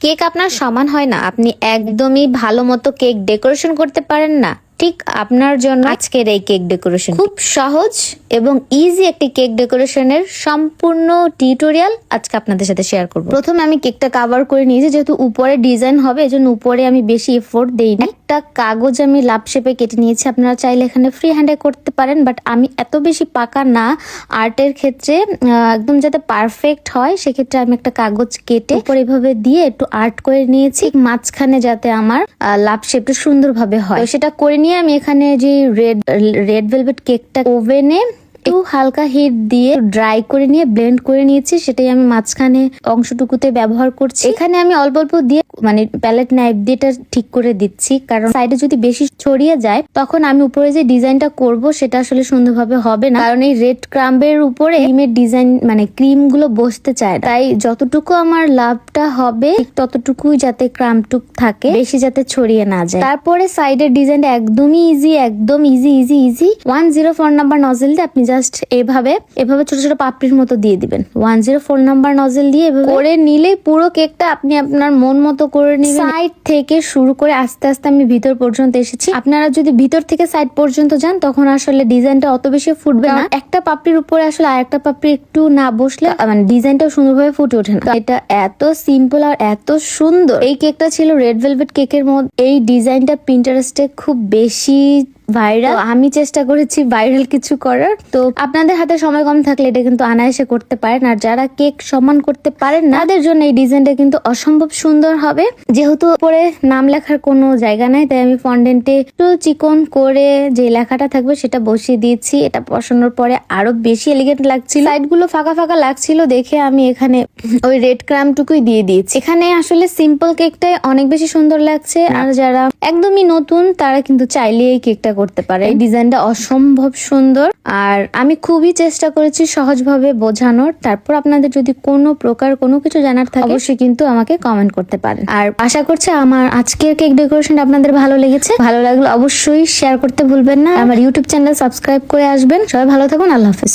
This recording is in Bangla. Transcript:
কেক আপনার সমান হয় না, আপনি একদমই ভালো মতো কেক ডেকোরেশন করতে পারেন না, ঠিক আপনার জন্য আজকের এই কেক ডেকোরেশন। খুব সহজ এবং ইজি একটি কেক ডেকোরেশনের সম্পূর্ণ টিউটোরিয়াল আজকে আপনাদের সাথে শেয়ার করব। প্রথমে আমি কেকটা কভার করে নিয়েছি, যেহেতু উপরে ডিজাইন হবে এজন্য উপরে আমি বেশি এফোর্ট দেইনি। একটা কাগজ আমি লাভ শেপে কেটে নিয়েছি, আপনারা চাইলে এখানে ফ্রি হ্যান্ডে করতে পারেন, বাট আমি এত বেশি পাকা না আর্টের ক্ষেত্রে, একদম যাতে পারফেক্ট হয় সেক্ষেত্রে আমি একটা কাগজ কেটে উপরে এভাবে দিয়ে একটু আর্ট করে নিয়েছি, মাঝখানে যাতে আমার লাভ শেপটা সুন্দরভাবে হয়। সেটা করে নিয়ে আমি এখানে যে রেড ভেলভেট কেকটা ওভেনে একটু হালকা হিট দিয়ে ড্রাই করে নিয়ে ব্লেন্ড করে নিয়েছি, সেটাই আমি মাঝখানে অংশটুকুতে ব্যবহার করছি। এখানে আমি অল্প অল্প দিয়ে মানে প্যালেট নাইফ দিয়ে এটা ঠিক করে দিচ্ছি, কারণ সাইডে যদি বেশি ছড়িয়ে যায় তখন আমি উপরে যে ডিজাইনটা করব সেটা আসলে সুন্দরভাবে হবে না, কারণ এই রেড ক্রাম্বের উপরে ক্রিমের ডিজাইন মানে ক্রিম গুলো বসতে চায়, তাই যতটুকু আমার লাভটা হবে ততটুকুই যাতে ক্রামটুক থাকে, বেশি যাতে ছড়িয়ে না যায়। তারপরে সাইডের ডিজাইনটা একদমই ইজি, একদম easy easy easy. 104 number nozzle দিয়ে আপনি জাস্ট এভাবে ছোট ছোট পাপড়ির মতো দিয়ে দিবেন। 104 নাম্বার নজেল দিয়ে এভাবে করে নিলে পুরো কেকটা আপনি আপনার মন মতো করে নিবেন। সাইড থেকে শুরু করে আস্তে আস্তে আমি ভিতর পর্যন্ত এসেছি। আপনারা যদি ভিতর থেকে সাইড পর্যন্ত যান তখন আসলে ডিজাইনটা অত বেশি ফুটবে না। একটা পাপড়ির উপরে আসলে আরেকটা পাপড়ি একটু না বসলে মানে ডিজাইনটা সুন্দরভাবে ফুটে ওঠে না। এটা এত সিম্পল আর এত সুন্দর। এই কেকটা ছিল রেড ভেলভেট কেকের মধ্যে। এই ডিজাইনটা পিন্টারেস্টে খুব বেশি ভাইরাল, আমি চেষ্টা করেছি ভাইরাল কিছু করার। তো আপনাদের হাতে সময় কম থাকলে এটা কিন্তু অনায়াসে করতে পারেন, আর যারা কেক সমান করতে পারেন না তাদের জন্য এই ডিজাইনটা কিন্তু অসম্ভব সুন্দর হবে। যেহেতু উপরে নাম লেখার কোনো জায়গা নাই, তাই আমি ফন্ডেন্টে একটু চিকন করে যে লেখাটা থাকবে সেটা বসিয়ে দিয়েছি। এটা বসানোর পরে আরো বেশি এলিগেন্ট লাগছিল, সাইড গুলো ফাঁকা ফাঁকা লাগছিল দেখে আমি এখানে ওই রেড ক্রামটুকুই দিয়ে দিয়েছি। এখানে আসলে সিম্পল কেকটাই অনেক বেশি সুন্দর লাগছে, আর যারা একদমই নতুন তারা কিন্তু চাইলে এই কেকটা করতে পারে। এই ডিজাইনটা অসম্ভব সুন্দর, আর আমি খুবই চেষ্টা করেছি সহজভাবে বোঝানোর। তারপর আপনাদের যদি কোনো প্রকার কোনো কিছু জানার থাকে অবশ্যই কিন্তু আমাকে কমেন্ট করতে পারেন। আর আশা করছি আমার আজকের কেক ডেকোরেশন আপনাদের ভালো লেগেছে। ভালো লাগলে অবশ্যই শেয়ার করতে ভুলবেন না। আমার ইউটিউব চ্যানেল সাবস্ক্রাইব করে আসবেন। সবাই ভালো থাকুন, আল্লাহ হাফেজ।